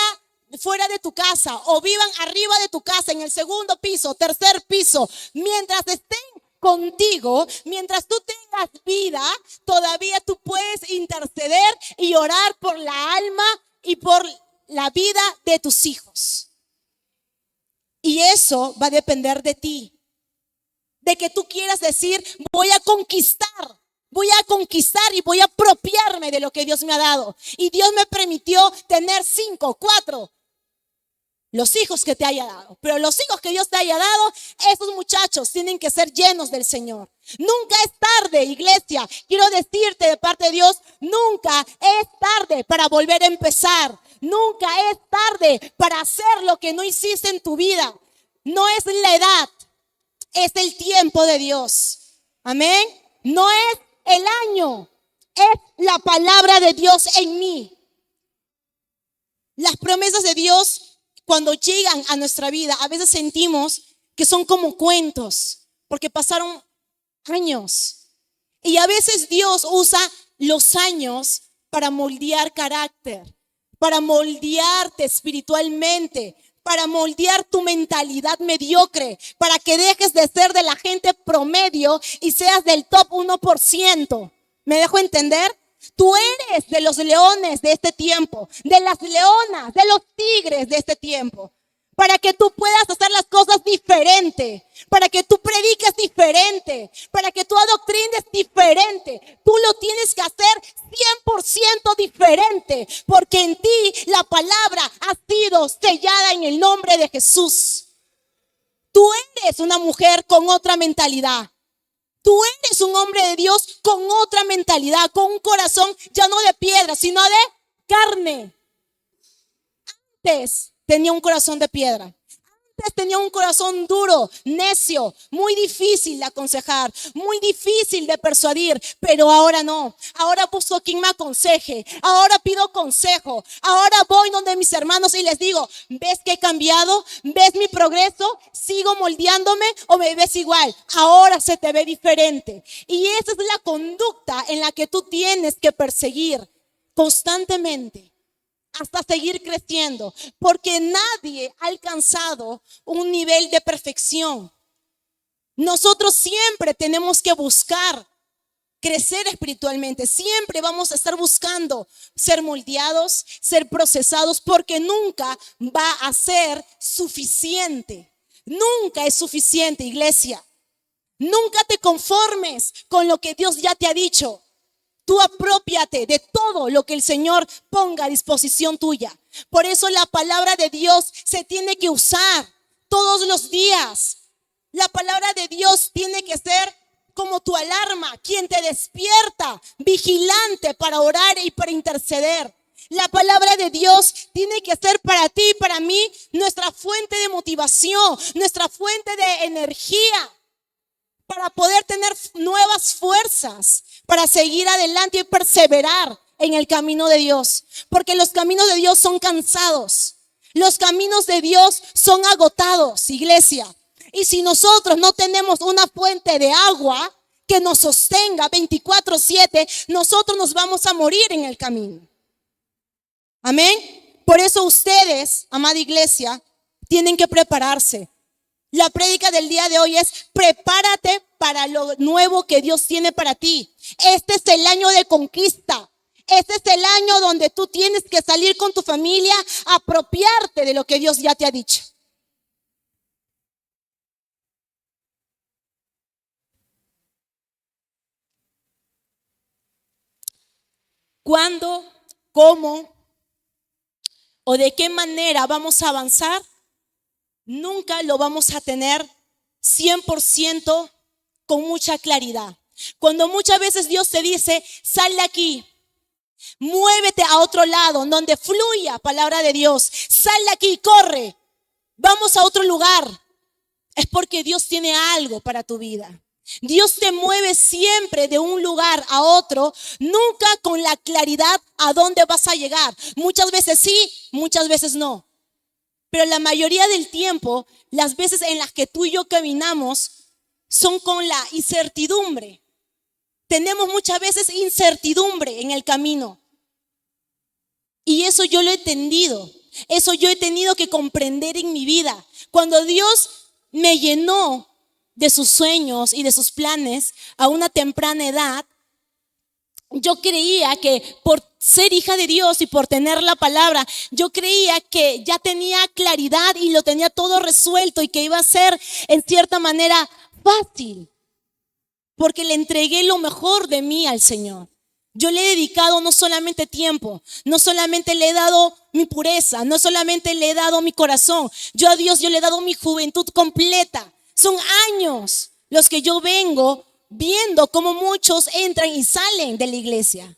fuera de tu casa o vivan arriba de tu casa en el segundo piso, tercer piso, mientras estén contigo, mientras tú tengas vida, todavía tú puedes interceder y orar por la alma y por la vida de tus hijos. Y eso va a depender de ti, de que tú quieras decir, voy a conquistar y voy a apropiarme de lo que Dios me ha dado. Y Dios me permitió tener 5, 4, los hijos que te haya dado. Pero los hijos que Dios te haya dado, esos muchachos tienen que ser llenos del Señor. Nunca es tarde, iglesia. Quiero decirte de parte de Dios, nunca es tarde. tarde para volver a empezar. Nunca es tarde para hacer lo que no hiciste en tu vida. No es la edad, es el tiempo de Dios. Amén. No es el año, es la palabra de Dios en mí. Las promesas de Dios, cuando llegan a nuestra vida, a veces sentimos que son como cuentos, porque pasaron años. Y a veces Dios usa los años para moldear carácter, para moldearte espiritualmente, para moldear tu mentalidad mediocre, para que dejes de ser de la gente promedio y seas del top 1%. ¿Me dejo entender? Tú eres de los leones de este tiempo, de las leonas, de los tigres de este tiempo. Para que tú puedas hacer las cosas diferente, para que tú prediques diferente, para que tú adoctrines diferente. Tú lo tienes que hacer 100% diferente, porque en ti la palabra ha sido sellada en el nombre de Jesús. Tú eres una mujer con otra mentalidad. Tú eres un hombre de Dios con otra mentalidad, con un corazón ya no de piedra, sino de carne. Antes tenía un corazón de piedra. Antes tenía un corazón duro, necio, muy difícil de aconsejar, muy difícil de persuadir, pero ahora no. Ahora busco quien me aconseje, ahora pido consejo, ahora voy donde mis hermanos y les digo, ¿ves que he cambiado? ¿Ves mi progreso? ¿Sigo moldeándome o me ves igual? Ahora se te ve diferente. Y esa es la conducta en la que tú tienes que perseguir constantemente, hasta seguir creciendo, porque nadie ha alcanzado un nivel de perfección. Nosotros siempre tenemos que buscar crecer espiritualmente, siempre vamos a estar buscando ser moldeados, ser procesados, porque nunca va a ser suficiente. Nunca es suficiente, iglesia. Nunca te conformes con lo que Dios ya te ha dicho. Tú aprópiate de todo lo que el Señor ponga a disposición tuya. Por eso la palabra de Dios se tiene que usar todos los días. La palabra de Dios tiene que ser como tu alarma, quien te despierta, vigilante para orar y para interceder. La palabra de Dios tiene que ser para ti y para mí nuestra fuente de motivación, nuestra fuente de energía, para poder tener nuevas fuerzas, para seguir adelante y perseverar en el camino de Dios. Porque los caminos de Dios son cansados. Los caminos de Dios son agotados, iglesia. Y si nosotros no tenemos una fuente de agua que nos sostenga 24/7, nosotros nos vamos a morir en el camino. Amén. Por eso ustedes, amada iglesia, tienen que prepararse. La prédica del día de hoy es: prepárate para lo nuevo que Dios tiene para ti. Este es el año de conquista. Este es el año donde tú tienes que salir con tu familia, apropiarte de lo que Dios ya te ha dicho. ¿Cuándo, cómo o de qué manera vamos a avanzar? Nunca lo vamos a tener 100% con mucha claridad. Cuando muchas veces Dios te dice, sal de aquí, muévete a otro lado, donde fluya palabra de Dios, sal de aquí, corre, vamos a otro lugar, es porque Dios tiene algo para tu vida. Dios te mueve siempre de un lugar a otro, nunca con la claridad a dónde vas a llegar. Muchas veces sí, muchas veces no. Pero la mayoría del tiempo, las veces en las que tú y yo caminamos son con la incertidumbre. Tenemos muchas veces incertidumbre en el camino. Y eso yo lo he entendido. Eso yo he tenido que comprender en mi vida. Cuando Dios me llenó de sus sueños y de sus planes a una temprana edad, yo creía que por ser hija de Dios y por tener la palabra, yo creía que ya tenía claridad y lo tenía todo resuelto y que iba a ser en cierta manera fácil, porque le entregué lo mejor de mí al Señor. Yo le he dedicado no solamente tiempo, no solamente le he dado mi pureza, no solamente le he dado mi corazón. Yo a Dios, yo le he dado mi juventud completa. Son años los que yo vengo viendo cómo muchos entran y salen de la iglesia.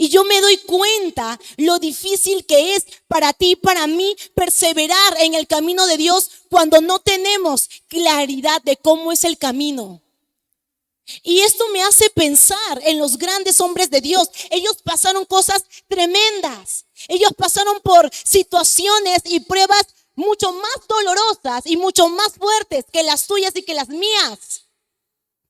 Y yo me doy cuenta lo difícil que es para ti y para mí perseverar en el camino de Dios cuando no tenemos claridad de cómo es el camino. Y esto me hace pensar en los grandes hombres de Dios. Ellos pasaron cosas tremendas. Ellos pasaron por situaciones y pruebas mucho más dolorosas y mucho más fuertes que las tuyas y que las mías.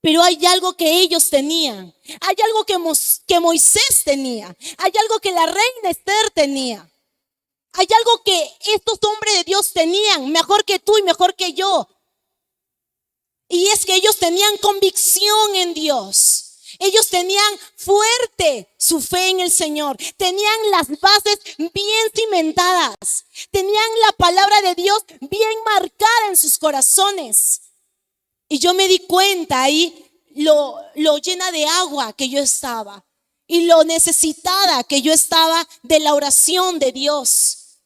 Pero hay algo que ellos tenían. Hay algo que Moisés tenía. Hay algo que la reina Esther tenía. Hay algo que estos hombres de Dios tenían, mejor que tú y mejor que yo. Y es que ellos tenían convicción en Dios. Ellos tenían fuerte su fe en el Señor. Tenían las bases bien cimentadas. Tenían la palabra de Dios bien marcada en sus corazones. Y yo me di cuenta ahí lo llena de agua que yo estaba. Y lo necesitada que yo estaba de la oración de Dios.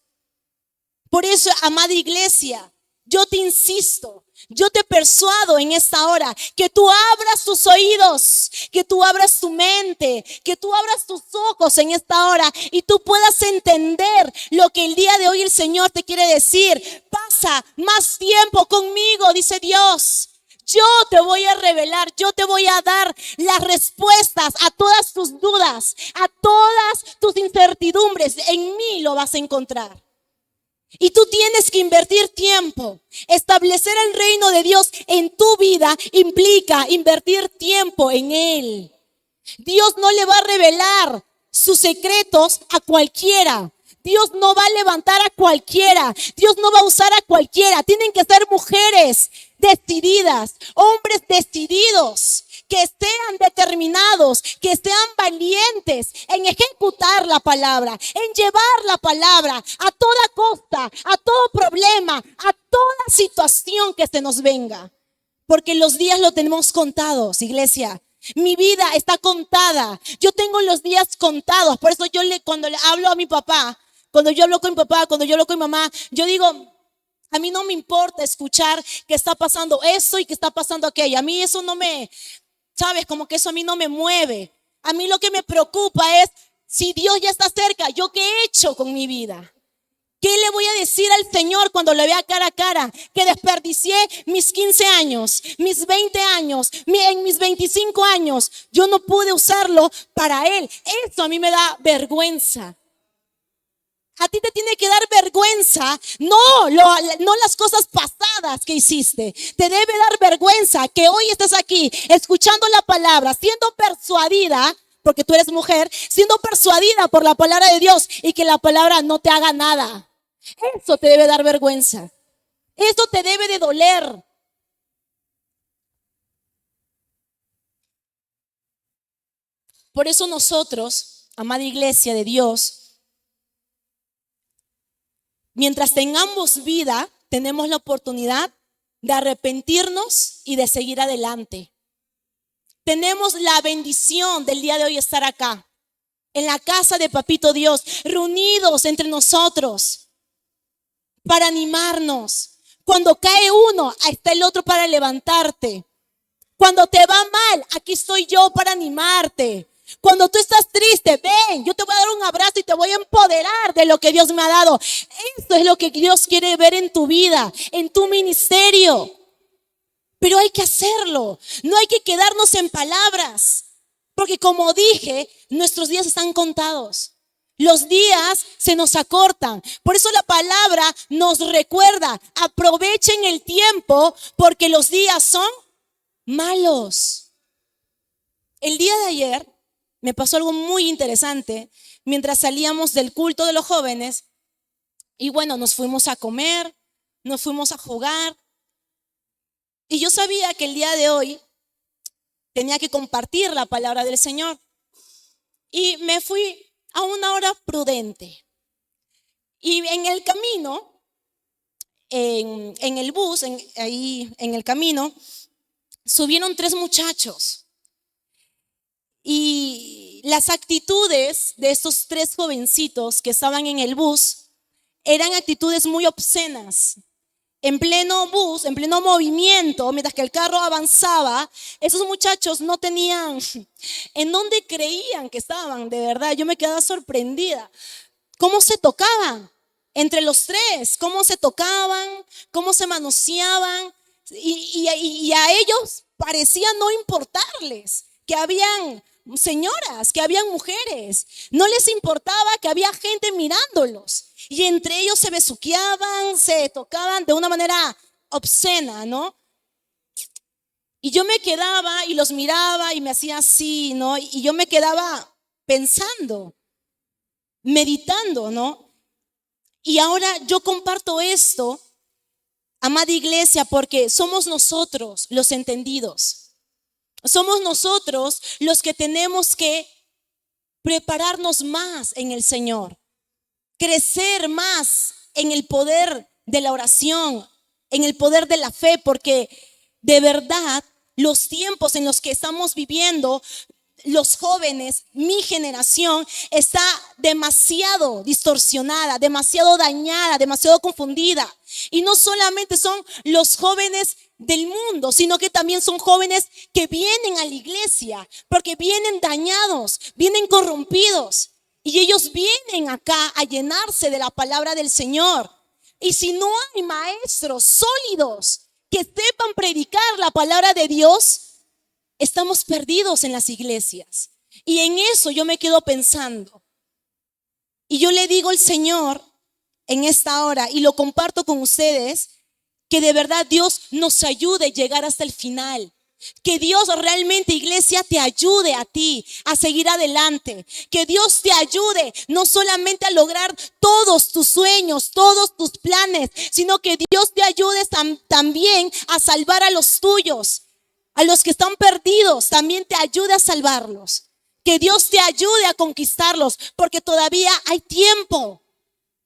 Por eso, amada iglesia, yo te insisto, yo te persuado en esta hora que tú abras tus oídos, que tú abras tu mente, que tú abras tus ojos en esta hora y tú puedas entender lo que el día de hoy el Señor te quiere decir. Pasa más tiempo conmigo, dice Dios. Yo te voy a revelar, yo te voy a dar las respuestas a todas tus dudas, a todas tus incertidumbres. En mí lo vas a encontrar. Y tú tienes que invertir tiempo. Establecer el reino de Dios en tu vida implica invertir tiempo en Él. Dios no le va a revelar sus secretos a cualquiera. Dios no va a levantar a cualquiera. Dios no va a usar a cualquiera. Tienen que ser mujeres decididas, hombres decididos, que sean determinados, que sean valientes en ejecutar la palabra, en llevar la palabra a toda costa, a todo problema, a toda situación que se nos venga. Porque los días lo tenemos contados, iglesia. Mi vida está contada. Yo tengo los días contados. Por eso cuando le hablo a mi papá, cuando yo hablo con mi papá, cuando yo hablo con mi mamá, yo digo, a mí no me importa escuchar que está pasando esto y que está pasando aquello. A mí eso no me, ¿sabes? Como que eso a mí no me mueve. A mí lo que me preocupa es si Dios ya está cerca, ¿yo qué he hecho con mi vida? ¿Qué le voy a decir al Señor cuando le vea cara a cara? Que desperdicié mis 15 años, mis 20 años, en mis 25 años. Yo no pude usarlo para Él. Eso a mí me da vergüenza. A ti te tiene que dar vergüenza, no las cosas pasadas que hiciste. Te debe dar vergüenza que hoy estés aquí escuchando la palabra, siendo persuadida, porque tú eres mujer, siendo persuadida por la palabra de Dios y que la palabra no te haga nada. Eso te debe dar vergüenza. Eso te debe de doler. Por eso nosotros, amada iglesia de Dios, mientras tengamos vida, tenemos la oportunidad de arrepentirnos y de seguir adelante. Tenemos la bendición del día de hoy estar acá, en la casa de Papito Dios, reunidos entre nosotros para animarnos. Cuando cae uno, ahí está el otro para levantarte. Cuando te va mal, aquí estoy yo para animarte. Cuando tú estás triste, ven, yo te voy a dar un abrazo y te voy a empoderar de lo que Dios me ha dado. Eso es lo que Dios quiere ver en tu vida, en tu ministerio. Pero hay que hacerlo, no hay que quedarnos en palabras. Porque como dije, nuestros días están contados. Los días se nos acortan. Por eso la palabra nos recuerda, aprovechen el tiempo porque los días son malos. El día de ayer me pasó algo muy interesante mientras salíamos del culto de los jóvenes y bueno, nos fuimos a comer, nos fuimos a jugar y yo sabía que el día de hoy tenía que compartir la palabra del Señor y me fui a una hora prudente y en el camino, en el bus, ahí en el camino, subieron 3 muchachos. Y las actitudes de estos 3 jovencitos que estaban en el bus eran actitudes muy obscenas. en pleno bus, en pleno movimiento, mientras que el carro avanzaba, esos muchachos no tenían en dónde creían que estaban, de verdad. Yo me quedaba sorprendida. ¿Cómo se tocaban? Entre los tres, cómo se tocaban, cómo se manoseaban. Y a ellos parecía no importarles que habían señoras, que habían mujeres. No les importaba que había gente mirándolos. Y entre ellos se besuqueaban, se tocaban de una manera obscena, ¿no? Y yo me quedaba y los miraba y me hacía así, ¿no? Y yo me quedaba pensando, meditando, ¿no? Y ahora yo comparto esto, amada iglesia, porque somos nosotros los entendidos. Somos nosotros los que tenemos que prepararnos más en el Señor, crecer más en el poder de la oración, en el poder de la fe, porque de verdad los tiempos en los que estamos viviendo, los jóvenes, mi generación, está demasiado distorsionada, demasiado dañada, demasiado confundida. Y no solamente son los jóvenes del mundo, sino que también son jóvenes que vienen a la iglesia, porque vienen dañados, vienen corrompidos. Y ellos vienen acá a llenarse de la palabra del Señor. Y si no hay maestros sólidos que sepan predicar la palabra de Dios, estamos perdidos en las iglesias. Y en eso yo me quedo pensando. Y yo le digo al Señor en esta hora, y lo comparto con ustedes, que de verdad Dios nos ayude a llegar hasta el final. Que Dios realmente, iglesia, te ayude a ti a seguir adelante. Que Dios te ayude no solamente a lograr todos tus sueños, todos tus planes, sino que Dios te ayude también a salvar a los tuyos. A los que están perdidos, también te ayude a salvarlos. Que Dios te ayude a conquistarlos, porque todavía hay tiempo.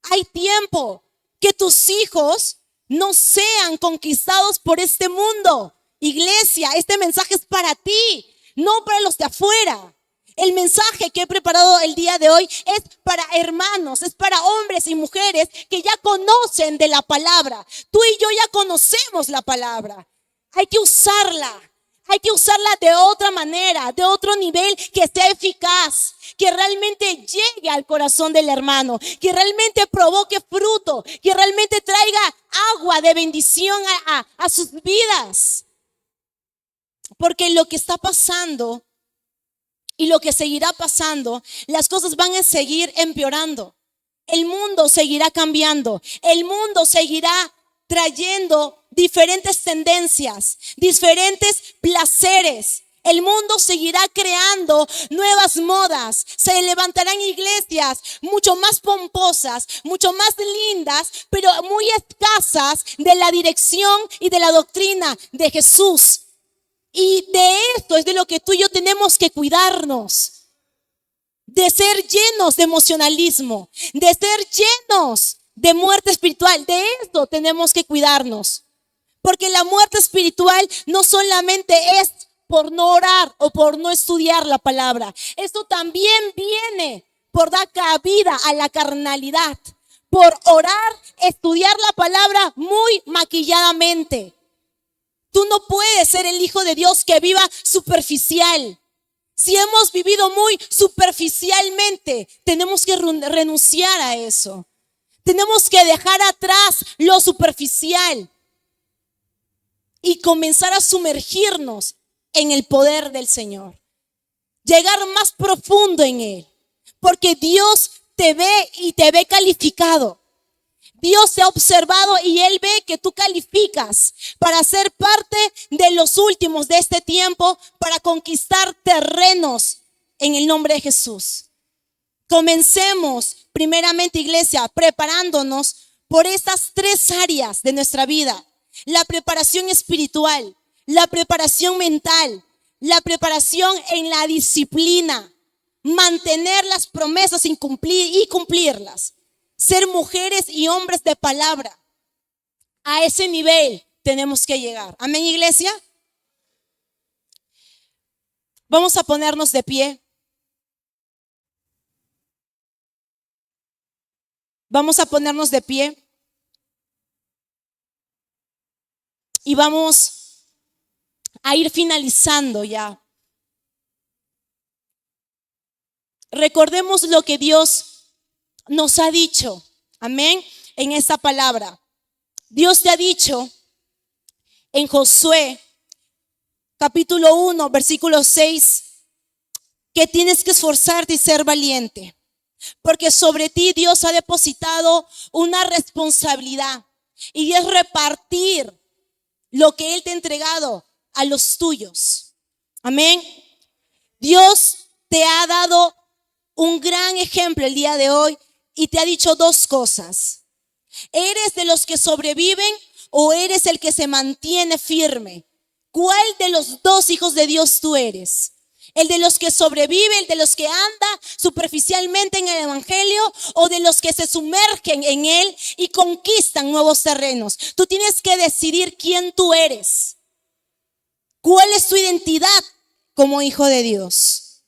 Hay tiempo. Que tus hijos no sean conquistados por este mundo. Iglesia, este mensaje es para ti, no para los de afuera. El mensaje que he preparado el día de hoy es para hermanos, es para hombres y mujeres que ya conocen de la palabra. Tú y yo ya conocemos la palabra. Hay que usarla. Hay que usarla de otra manera, de otro nivel, que sea eficaz, que realmente llegue al corazón del hermano, que realmente provoque fruto, que realmente traiga agua de bendición a sus vidas. Porque lo que está pasando y lo que seguirá pasando, las cosas van a seguir empeorando. El mundo seguirá cambiando, el mundo seguirá trayendo diferentes tendencias, diferentes placeres. El mundo seguirá creando nuevas modas. Se levantarán iglesias mucho más pomposas, mucho más lindas, pero muy escasas de la dirección y de la doctrina de Jesús. Y de esto es de lo que tú y yo tenemos que cuidarnos. De ser llenos de emocionalismo, de ser llenos de muerte espiritual. De esto tenemos que cuidarnos. Porque la muerte espiritual no solamente es por no orar o por no estudiar la palabra. Esto también viene por dar cabida a la carnalidad. Por orar, estudiar la palabra muy maquilladamente. Tú no puedes ser el hijo de Dios que viva superficial. Si hemos vivido muy superficialmente, tenemos que renunciar a eso. Tenemos que dejar atrás lo superficial y comenzar a sumergirnos en el poder del Señor. Llegar más profundo en Él. Porque Dios te ve y te ve calificado. Dios te ha observado y Él ve que tú calificas para ser parte de los últimos de este tiempo, para conquistar terrenos en el nombre de Jesús. Comencemos primeramente, iglesia, preparándonos por estas 3 áreas de nuestra vida. La preparación espiritual, la preparación mental, la preparación en la disciplina, mantener las promesas y cumplirlas. Ser mujeres y hombres de palabra. A ese nivel tenemos que llegar. Amén, iglesia. Vamos a ponernos de pie. Vamos a ponernos de pie. vamos a ir finalizando ya. Recordemos lo que Dios nos ha dicho, amén, en esta palabra. Dios te ha dicho en Josué capítulo 1, versículo 6, que tienes que esforzarte y ser valiente, porque sobre ti Dios ha depositado una responsabilidad y es repartir lo que Él te ha entregado a los tuyos. Amén. Dios te ha dado un gran ejemplo el día de hoy y te ha dicho dos cosas. ¿Eres de los que sobreviven o eres el que se mantiene firme? ¿Cuál de los dos hijos de Dios tú eres? ¿El de los que sobrevive, el de los que anda superficialmente en el evangelio, o de los que se sumergen en él y conquistan nuevos terrenos? Tú tienes que decidir quién tú eres. ¿Cuál es tu identidad como hijo de Dios?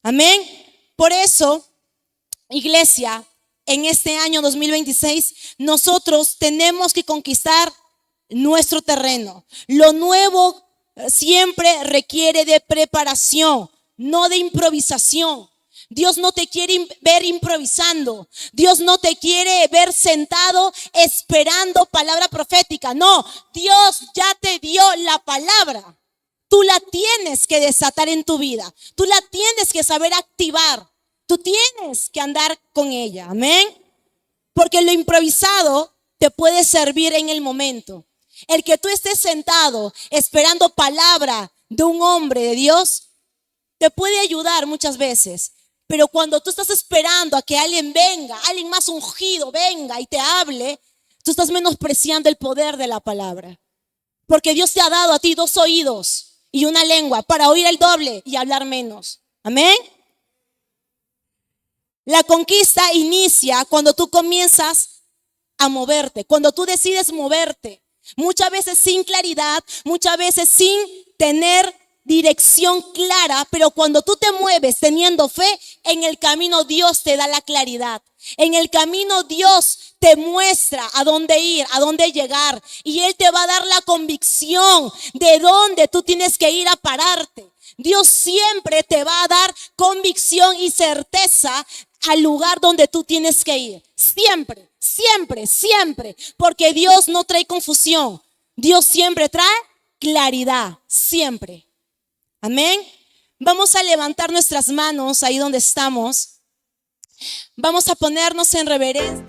Amén. Por eso, iglesia, en este año 2026, nosotros tenemos que conquistar nuestro terreno. Lo nuevo siempre requiere de preparación, no de improvisación. Dios no te quiere ver improvisando. Dios no te quiere ver sentado esperando palabra profética. No, Dios ya te dio la palabra. Tú la tienes que desatar en tu vida. Tú la tienes que saber activar. Tú tienes que andar con ella. Amén. Porque lo improvisado te puede servir en el momento. El que tú estés sentado esperando palabra de un hombre de Dios te puede ayudar muchas veces. Pero cuando tú estás esperando a que alguien venga, alguien más ungido venga y te hable, tú estás menospreciando el poder de la palabra. Porque Dios te ha dado a ti 2 oídos y una lengua para oír el doble y hablar menos. Amén. La conquista inicia cuando tú comienzas a moverte, cuando tú decides moverte. Muchas veces sin claridad, muchas veces sin tener dirección clara, pero cuando tú te mueves teniendo fe, en el camino Dios te da la claridad. En el camino Dios te muestra a dónde ir, a dónde llegar, y Él te va a dar la convicción de dónde tú tienes que ir a pararte. Dios siempre te va a dar convicción y certeza al lugar donde tú tienes que ir. Siempre, siempre, siempre. Porque Dios no trae confusión. Dios siempre trae claridad. Siempre. Amén. Vamos a levantar nuestras manos ahí donde estamos. Vamos a ponernos en reverencia.